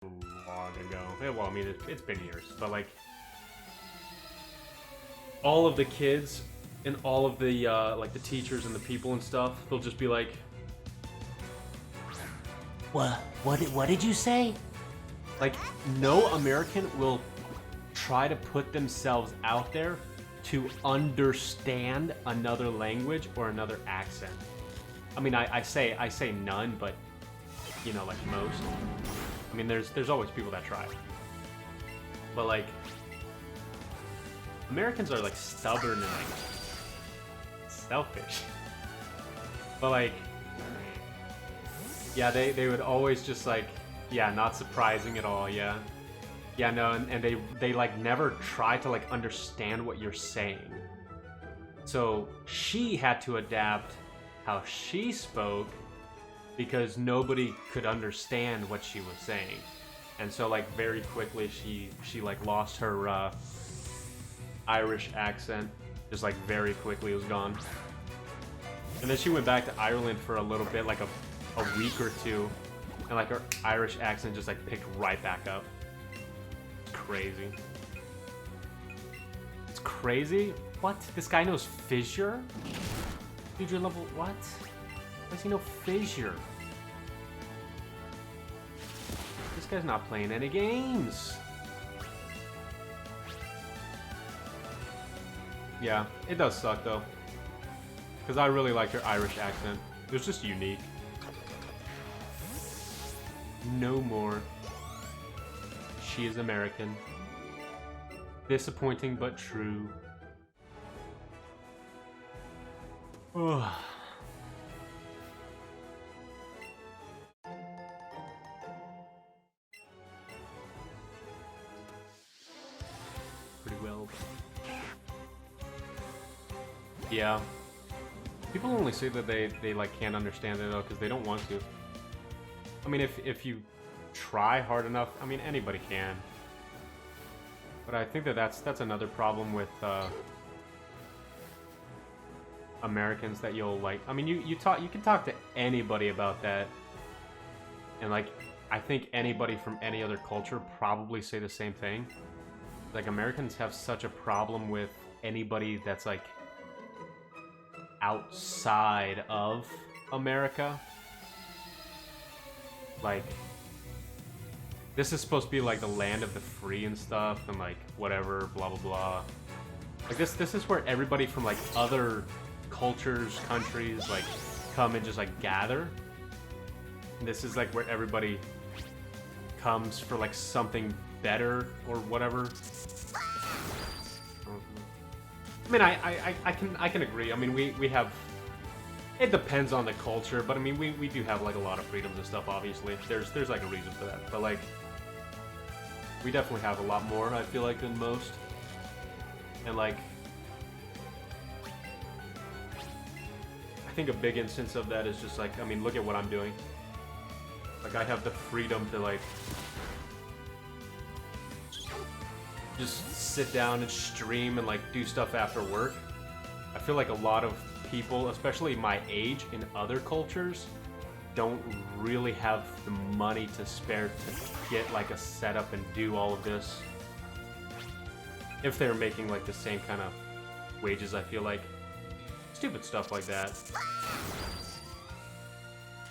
long ago. Well, I mean, it's been years, but like all of the kids and all of the like the teachers and the people and stuff, they'll just be like, What did you say? like no American will try to put themselves out there to understand another language or another accent. I mean, I say none, but you know, like most. I mean, there's always people that try, but like Americans are like stubborn and like selfish. But like, yeah, they would always just like, yeah, not surprising at all. Yeah, yeah, no, and they like never try to like understand what you're saying. So she had to adapt how she spoke because nobody could understand what she was saying, and so like very quickly she like lost her Irish accent. Just like very quickly it was gone. And then she went back to Ireland for a little bit, like a week or two, and like her Irish accent just like picked right back up. It's crazy. It's crazy? What? This guy knows fissure? Dude, you're level what? Why does he know fissure? This guy's not playing any games. Yeah, it does suck though. Because I really like her Irish accent. It was just unique. No more. She is American. Disappointing but true. Ugh. Pretty well. Yeah. People only say that they like can't understand it though because they don't want to. I mean, if you try hard enough, I mean anybody can. But I think that's another problem with Americans that you'll like. I mean, you can talk to anybody about that, and like I think anybody from any other culture probably say the same thing. Like Americans have such a problem with anybody that's like outside of America. Like, this is supposed to be like the land of the free and stuff, and like whatever, blah blah blah. Like this is where everybody from like other cultures, countries, like come and just like gather. And this is like where everybody comes for like something better or whatever. I mean, I can agree. I mean, we have. It depends on the culture, but I mean, we do have like a lot of freedoms and stuff. Obviously, there's like a reason for that. But like, we definitely have a lot more. I feel like than most. And like, I think a big instance of that is just like, I mean, look at what I'm doing. Like, I have the freedom to like just sit down and stream and like do stuff after work. I feel like a lot of people, especially my age in other cultures, don't really have the money to spare to get like a setup and do all of this. If they're making like the same kind of wages, I feel like. Stupid stuff like that.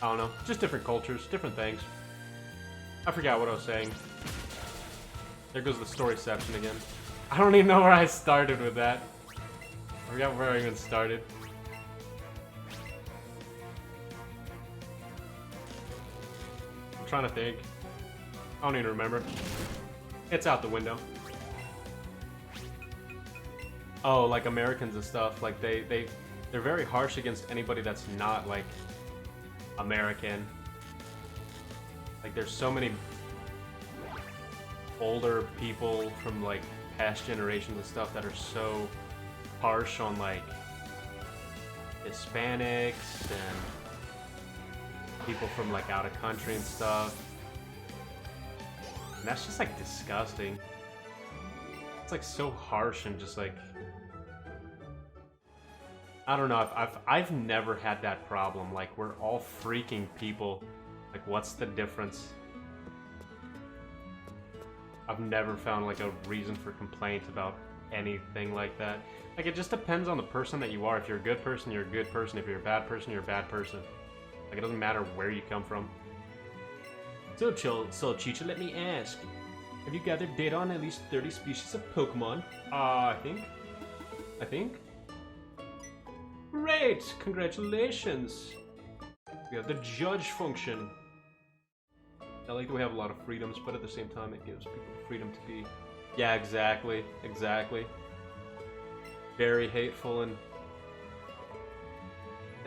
I don't know, just different cultures, different things. I forgot what I was saying. There goes the storyception again. I don't even know where I started with that. I forgot where I even started. I'm trying to think. I don't even remember. It's out the window. Oh, like Americans and stuff. Like they're very harsh against anybody that's not like American. Like there's so many older people from like past generations and stuff that are so harsh on like Hispanics and people from like out of country and stuff. And that's just like disgusting. It's like so harsh and just like, I don't know. I've never had that problem. Like we're all freaking people. Like what's the difference? I've never found like a reason for complaint about anything like that. Like, it just depends on the person that you are. If you're a good person, you're a good person. If you're a bad person, you're a bad person. Like, it doesn't matter where you come from. So, Chicha, let me ask. Have you gathered data on at least 30 species of Pokemon? I think. Great! Congratulations! We have the judge function. I like that we have a lot of freedoms, but at the same time it gives people the freedom to be... Yeah, exactly. Very hateful, and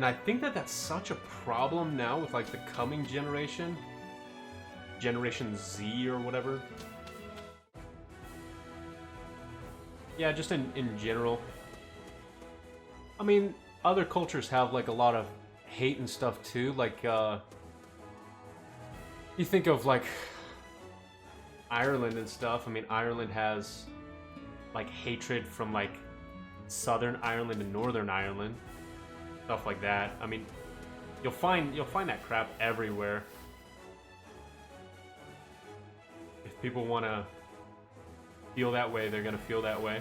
I think that that's such a problem now with like the coming generation. Generation Z or whatever. Yeah, just in general. I mean, other cultures have like a lot of hate and stuff too. Like, you think of like Ireland and stuff. I mean, Ireland has like hatred from like Southern Ireland and Northern Ireland, stuff like that. I mean, you'll find that crap everywhere. If people want to feel that way, they're gonna feel that way.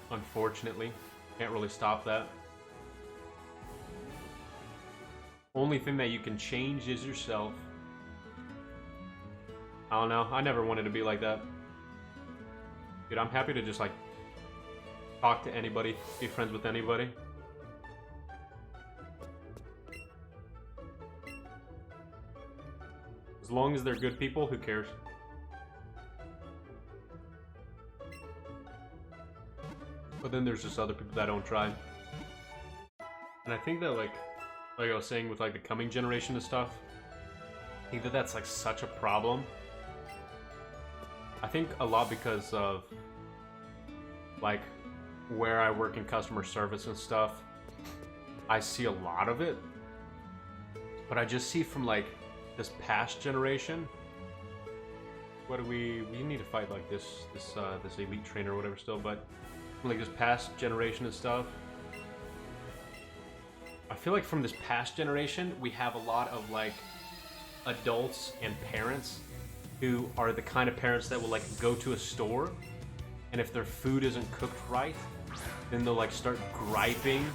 Unfortunately, can't really stop that. Only thing that you can change is yourself. I don't know. I never wanted to be like that. Dude, I'm happy to just like talk to anybody, be friends with anybody. As long as they're good people, who cares? But then there's just other people that don't try. And I think that like I was saying with like the coming generation and stuff, I think that that's like such a problem. I think a lot because of like where I work in customer service and stuff, I see a lot of it. But I just see from like this past generation, what do we need to fight like this elite trainer or whatever still, but like this past generation and stuff, I feel like from this past generation we have a lot of like adults and parents who are the kind of parents that will like go to a store, and if their food isn't cooked right, then they'll like start griping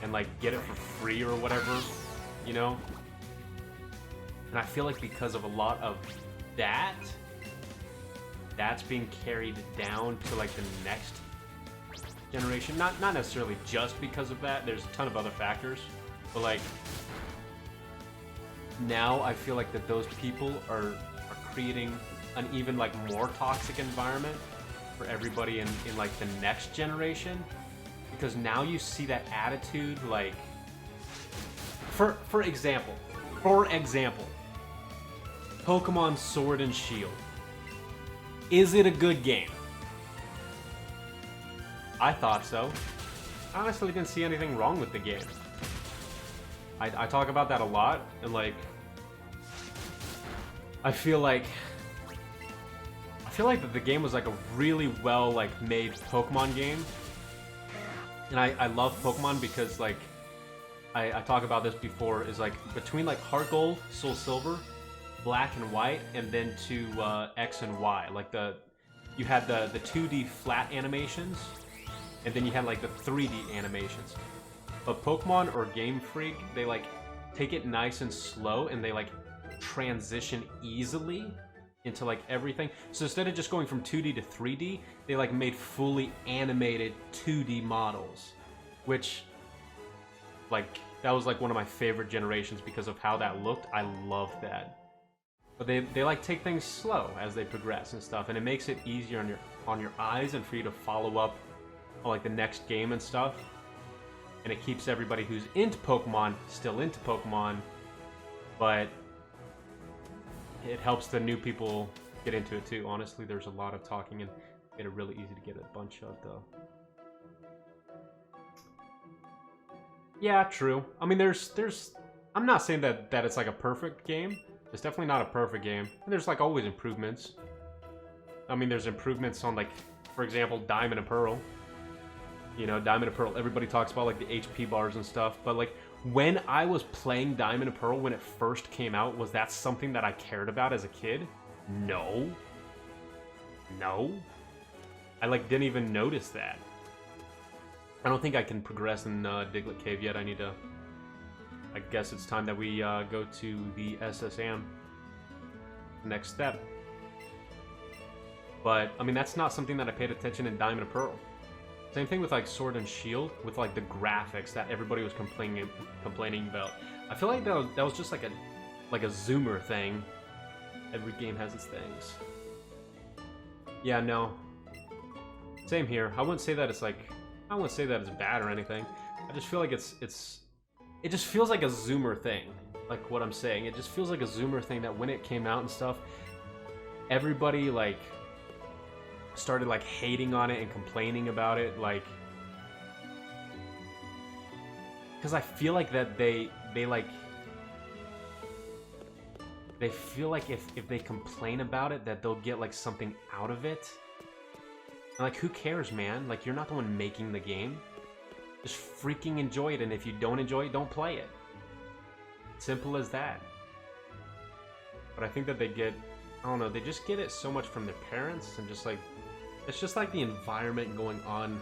and like get it for free or whatever, you know? And I feel like because of a lot of that, that's being carried down to like the next generation. Not necessarily just because of that. There's a ton of other factors, but like now I feel like that those people are creating an even like more toxic environment for everybody in like the next generation, because now you see that attitude like for example Pokemon Sword and Shield. Is it a good game? I thought so. I honestly didn't see anything wrong with the game. I talk about that a lot, and like I feel like that the game was like a really well like made Pokemon game. And I love Pokemon because like I talk about this before, is like between like Heart Gold, Soul Silver, Black and White, and then to X and Y, like you had the 2D flat animations, and then you had like the 3D animations. But Pokemon or Game Freak, they like take it nice and slow, and they like transition easily into like everything. So instead of just going from 2D to 3D, they like made fully animated 2D models, which like that was like one of my favorite generations because of how that looked. I loved that. But they like take things slow as they progress and stuff, and it makes it easier on your eyes and for you to follow up on like the next game and stuff. And it keeps everybody who's into Pokemon still into Pokemon, but it helps the new people get into it too. Honestly, there's a lot of talking, and made it really easy to get a bunch of the... Yeah, true. I mean, there's I'm not saying that it's like a perfect game. It's definitely not a perfect game. And there's like always improvements. I mean, there's improvements on like, for example, Diamond and Pearl. You know, Diamond and Pearl, everybody talks about like the HP bars and stuff, but like when I was playing Diamond and Pearl when it first came out, was that something that I cared about as a kid? No. No. I like didn't even notice that. I don't think I can progress in Diglett Cave yet. I need to... I guess it's time that we go to the SSM. Next step. But, I mean, that's not something that I paid attention in Diamond and Pearl. Same thing with, like, Sword and Shield, with, like, the graphics that everybody was complaining about. I feel like that was just, like a zoomer thing. Every game has its things. Yeah, no. Same here. I wouldn't say that it's, like... I wouldn't say that it's bad or anything. I just feel like it just feels like a zoomer thing. Like, what I'm saying. It just feels like a zoomer thing that when it came out and stuff, everybody, like... started like hating on it and complaining about it, like, because I feel like that they feel like if they complain about it that they'll get like something out of it. And, like, who cares, man? Like, you're not the one making the game. Just freaking enjoy it, and if you don't enjoy it, don't play it. Simple as that. But I think that they get, I don't know, they just get it so much from their parents and just like, it's just like the environment going on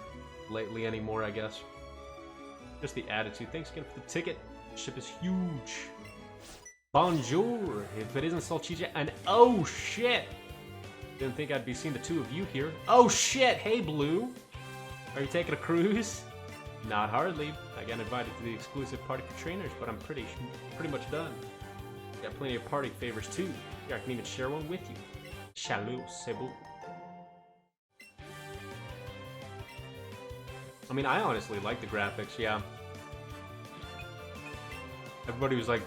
lately anymore, I guess. Just the attitude. Thanks again for the ticket. Ship is huge. Bonjour. If it isn't Salchicha, and oh shit! Didn't think I'd be seeing the two of you here. Oh shit! Hey Blue! Are you taking a cruise? Not hardly. I got invited to the exclusive party for trainers, but I'm pretty much done. Got plenty of party favors too. Yeah, I can even share one with you. Chalut, c'est beau. I mean, I honestly like the graphics, yeah. Everybody was like...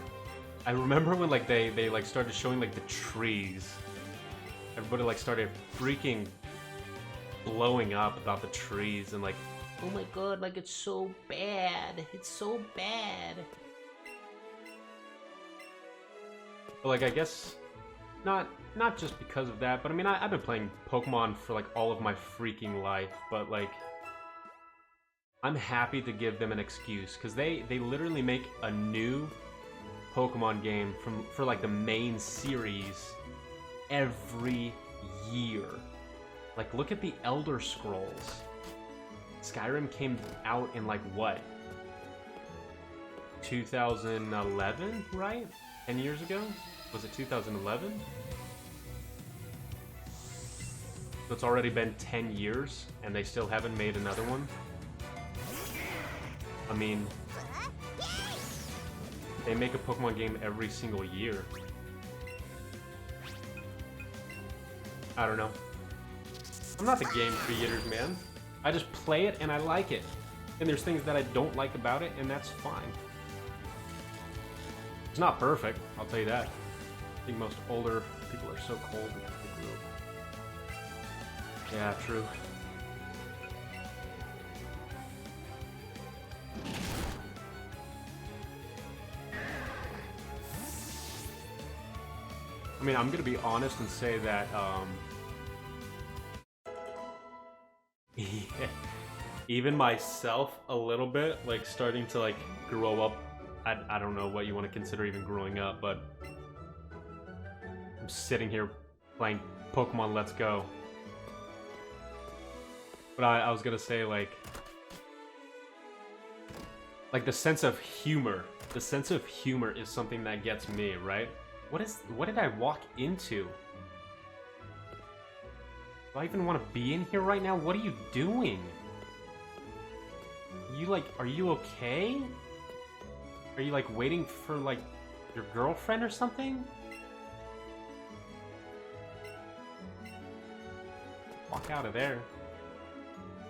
I remember when, like, they like, started showing, like, the trees. Everybody, like, started freaking blowing up about the trees and, like... Oh my god, like, it's so bad. It's so bad. But, like, I guess... Not just because of that, but, I mean, I've been playing Pokemon for, like, all of my freaking life, but, like... I'm happy to give them an excuse, because they literally make a new Pokemon game for like the main series every year. Like, look at the Elder Scrolls. Skyrim came out in like what? 2011, right? 10 years ago? Was it 2011? So it's already been 10 years and they still haven't made another one? I mean, they make a Pokemon game every single year. I don't know. I'm not the game creators, man. I just play it and I like it. And there's things that I don't like about it, and that's fine. It's not perfect, I'll tell you that. I think most older people are so cold because they grew up. Yeah, true. I mean, I'm gonna be honest and say that, even myself a little bit, like, starting to, like, grow up. I don't know what you want to consider even growing up, but I'm sitting here playing Pokemon Let's Go. But I was gonna say, like the sense of humor. The sense of humor is something that gets me, right? What did I walk into? Do I even want to be in here right now? What are you doing? Are you okay? Are you, like, waiting for, like, your girlfriend or something? Walk out of there.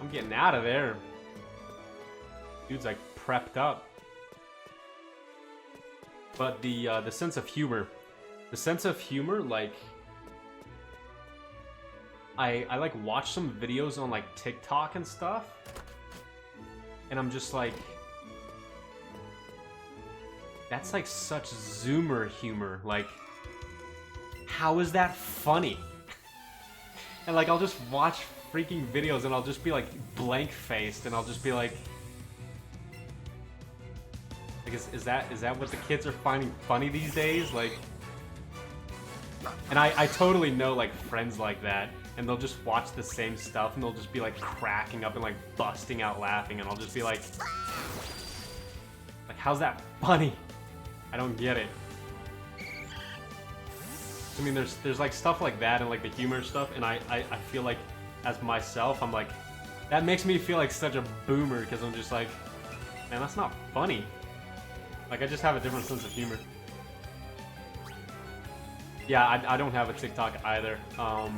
I'm getting out of there. Dude's, like, prepped up. But the sense of humor. The sense of humor, like... I like, watch some videos on, like, TikTok and stuff. And I'm just like... That's, like, such Zoomer humor. Like, how is that funny? And, like, I'll just watch freaking videos and I'll just be, like, blank-faced and I'll just be like... Like, is that what the kids are finding funny these days? Like... And I totally know like friends like that, and they'll just watch the same stuff and they'll just be like cracking up and like busting out laughing, and I'll just be like, how's that funny? I don't get it. I mean, there's like stuff like that and like the humor stuff, and I feel like as myself, I'm like, that makes me feel like such a boomer because I'm just like, man, that's not funny. Like, I just have a different sense of humor. Yeah, I don't have a TikTok either. I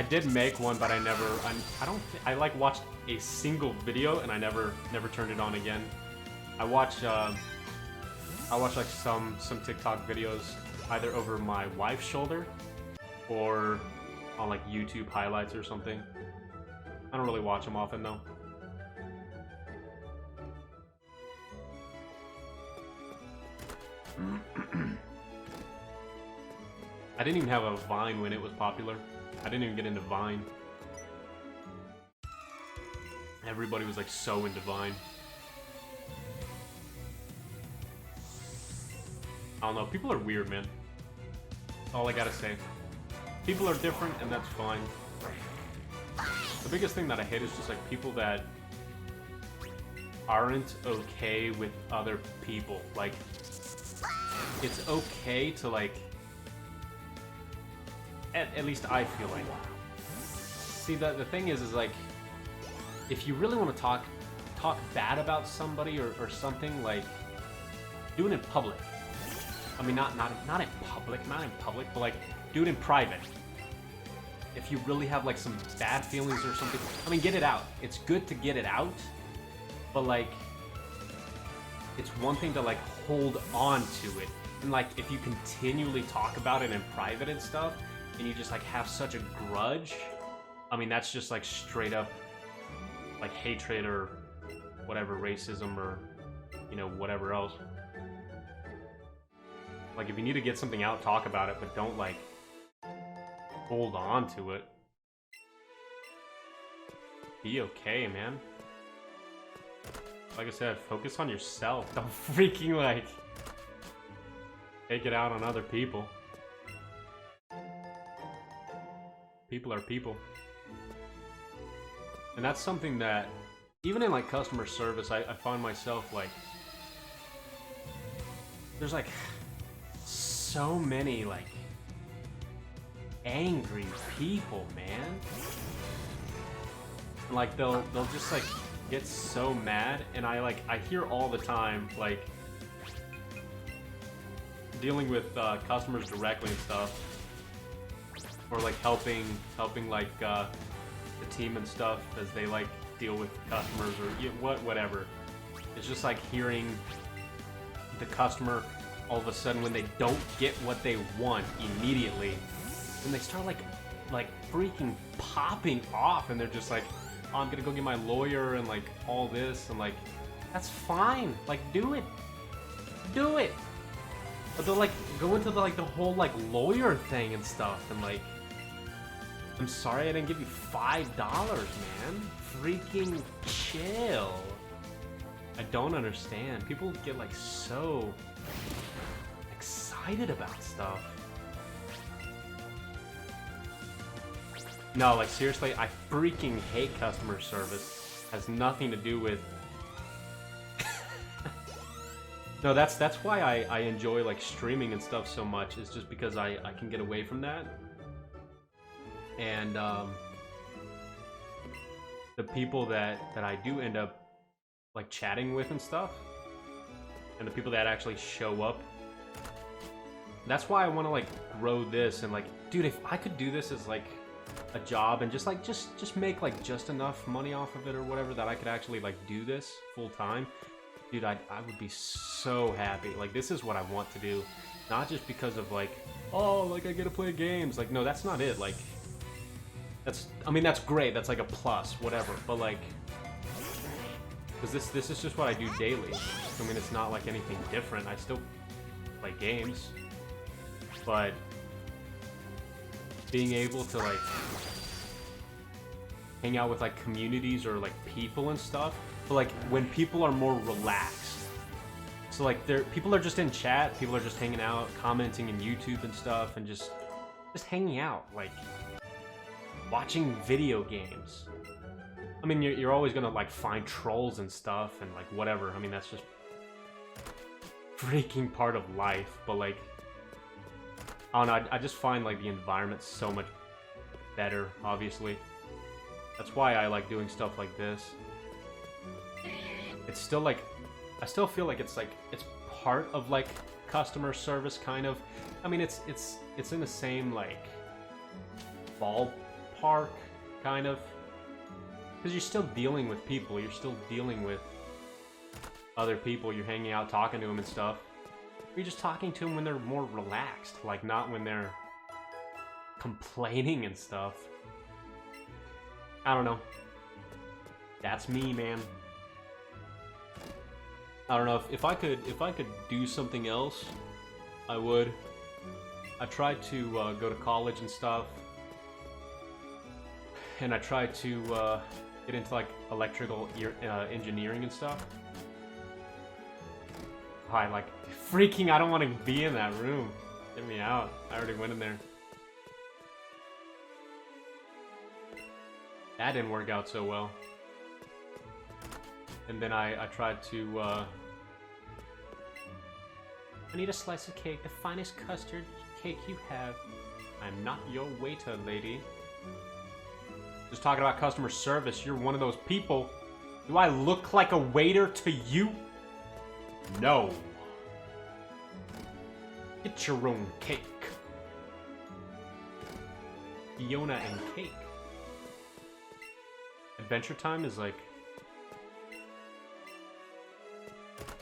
did make one, but I like watched a single video and I never turned it on again. I watch like some TikTok videos either over my wife's shoulder or on like YouTube highlights or something. I don't really watch them often though. I didn't even have a Vine when it was popular. I didn't even get into Vine. Everybody was like so into Vine. I don't know, people are weird, man. That's all I gotta say. People are different, and that's fine. The biggest thing that I hate is just like people that aren't okay with other people. Like, it's okay to like, at least I feel like. See, the thing is like, if you really want to talk bad about somebody or something, like, do it in public. I mean, not in public, but like, do it in private. If you really have like some bad feelings or something, I mean, get it out. It's good to get it out, but like, it's one thing to like hold on to it. And like, if you continually talk about it in private and stuff, and you just like have such a grudge, I mean, that's just like straight up like hatred or whatever, racism or, you know, whatever else. Like, if you need to get something out, talk about it, but don't like hold on to it. Be okay, man. Like I said, focus on yourself. Don't freaking like take it out on other people. People are people. And that's something that, even in like customer service, I find myself like, there's like so many like angry people, man. And, like, they'll just like get so mad, and I hear all the time, like, dealing with customers directly and stuff, or like helping like the team and stuff as they like deal with customers or whatever. It's just like hearing the customer all of a sudden, when they don't get what they want immediately, and they start like freaking popping off, and they're just like, oh, I'm gonna go get my lawyer and like all this, and like, that's fine, like, do it. But they'll like go into the whole like lawyer thing and stuff, and like, I'm sorry I didn't give you $5, man. Freaking chill. I don't understand. People get like so excited about stuff. No, like, seriously, I freaking hate customer service. Has nothing to do with... No, that's why I enjoy like streaming and stuff so much, is just because I can get away from that. And the people that I do end up like chatting with and stuff, and the people that actually show up, that's why I want to like grow this. And like, dude, if I could do this as like a job and just make like just enough money off of it or whatever, that I could actually like do this full time, dude, I would be so happy. Like, this is what I want to do, not just because of like, oh, like I get to play games. Like, no, that's not it. Like, I mean, that's great. That's like a plus, whatever. But like, because this is just what I do daily. I mean, it's not like anything different. I still play games, but being able to like hang out with like communities or like people and stuff, but like when people are more relaxed. So like people are just in chat, people are just hanging out, commenting in YouTube and stuff, and just hanging out, like watching video games. I mean, you're always gonna like find trolls and stuff and like whatever. I mean, that's just freaking part of life. But like, I don't know. I just find like the environment so much better. Obviously, that's why I like doing stuff like this. It's still like, I still feel like it's part of like customer service kind of. I mean, it's in the same like ballpark kind of, because you're still dealing with people. You're still dealing with other people. You're hanging out, talking to them and stuff. You're just talking to them when they're more relaxed, like not when they're complaining and stuff. I don't know. That's me, man. I don't know if I could do something else, I would. I tried to go to college and stuff, and I tried to get into like electrical engineering and stuff. I like freaking. I don't want to be in that room. Get me out. I already went in there. That didn't work out so well. And then I tried to. I need a slice of cake, the finest custard cake you have. I'm not your waiter, lady. Just talking about customer service, you're one of those people. Do I look like a waiter to you? No. Get your own cake. Fiona and cake. Adventure Time is like...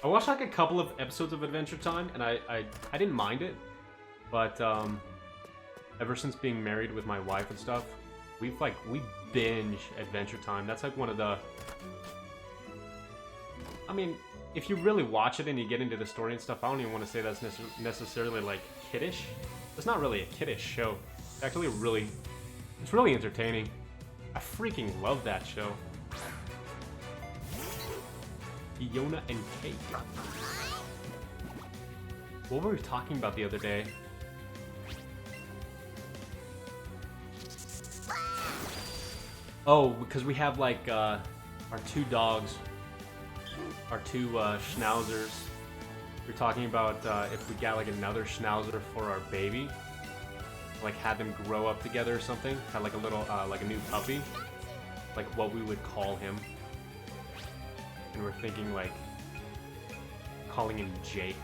I watched like a couple of episodes of Adventure Time, and I didn't mind it, but ever since being married with my wife and stuff, we binge Adventure Time. That's like one of the... I mean, if you really watch it and you get into the story and stuff, I don't even want to say that's necessarily like kiddish. It's not really a kiddish show. It's actually it's really entertaining. I freaking love that show. Fiona and cake. What were we talking about the other day? Oh, because we have like our two dogs, our two schnauzers. We're talking about if we got like another schnauzer for our baby, like had them grow up together or something, had like a little like a new puppy, like what we would call him. And we're thinking like calling him Jake.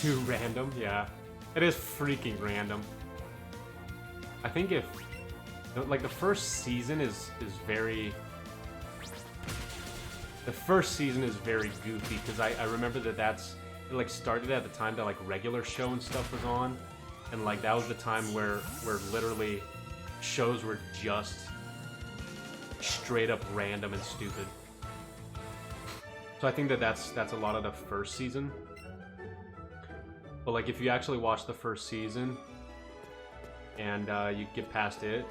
Too random, yeah. It is freaking random. I think if like the first season is very... The first season is very goofy because I remember that's... It like started at the time that like regular show and stuff was on, and like that was the time where literally shows were just straight up random and stupid. So I think that's a lot of the first season. But like if you actually watch the first season and you get past it,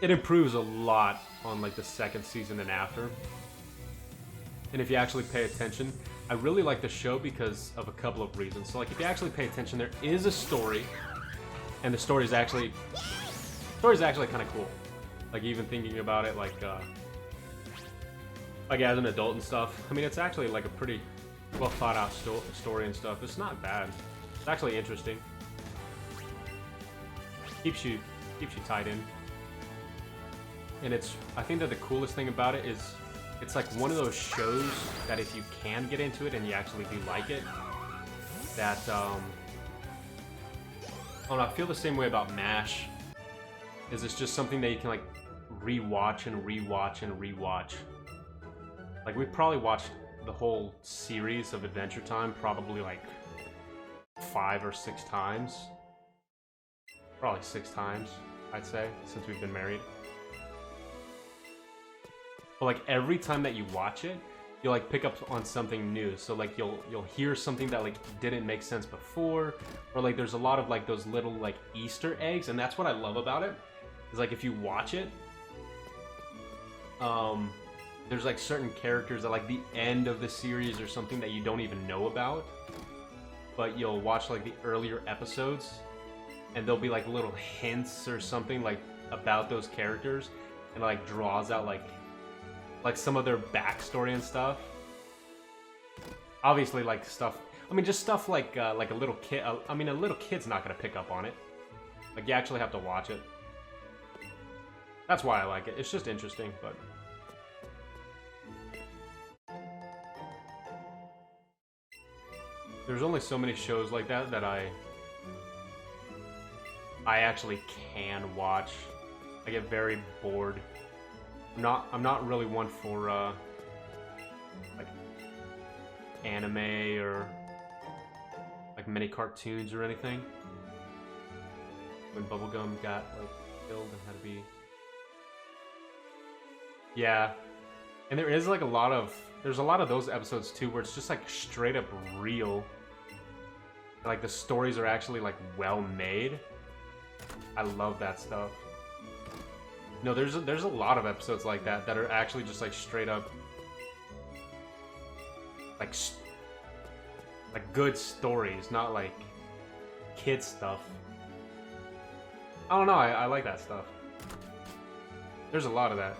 it improves a lot on like the second season and after. And if you actually pay attention, I really like the show because of a couple of reasons. So like if you actually pay attention, there is a story, and the story is actually kind of cool. Like even thinking about it like as an adult and stuff. I mean, it's actually like a pretty well thought out story and stuff. It's not bad. It's actually interesting. Keeps you tied in. And I think that the coolest thing about it is it's like one of those shows that if you can get into it and you actually do like it, that I don't know, I feel the same way about MASH. Is it's just something that you can like rewatch and rewatch and rewatch. Like we've probably watched the whole series of Adventure Time probably like 5 or 6 times. Probably 6 times, I'd say, since we've been married. But like every time that you watch it, you'll like pick up on something new. So like you'll hear something that like didn't make sense before, or like there's a lot of like those little like Easter eggs, and that's what I love about it. Is like if you watch it, there's like certain characters at like the end of the series or something that you don't even know about, but you'll watch like the earlier episodes, and there'll be like little hints or something like about those characters, and it, like draws out like some of their backstory and stuff. Obviously, like stuff. I mean, just stuff like a little kid. I mean, a little kid's not gonna pick up on it. Like you actually have to watch it. That's why I like it. It's just interesting, but. There's only so many shows like that that I actually can watch. I get very bored. I'm not really one for like anime or like mini cartoons or anything. When Bubblegum got like killed and had to be. Yeah. And there is like there's a lot of those episodes too where it's just like straight up real. Like the stories are actually like well made. I love that stuff. No, there's a lot of episodes like that that are actually just like straight up like good stories, not like kid stuff. I don't know, I like that stuff. There's a lot of that.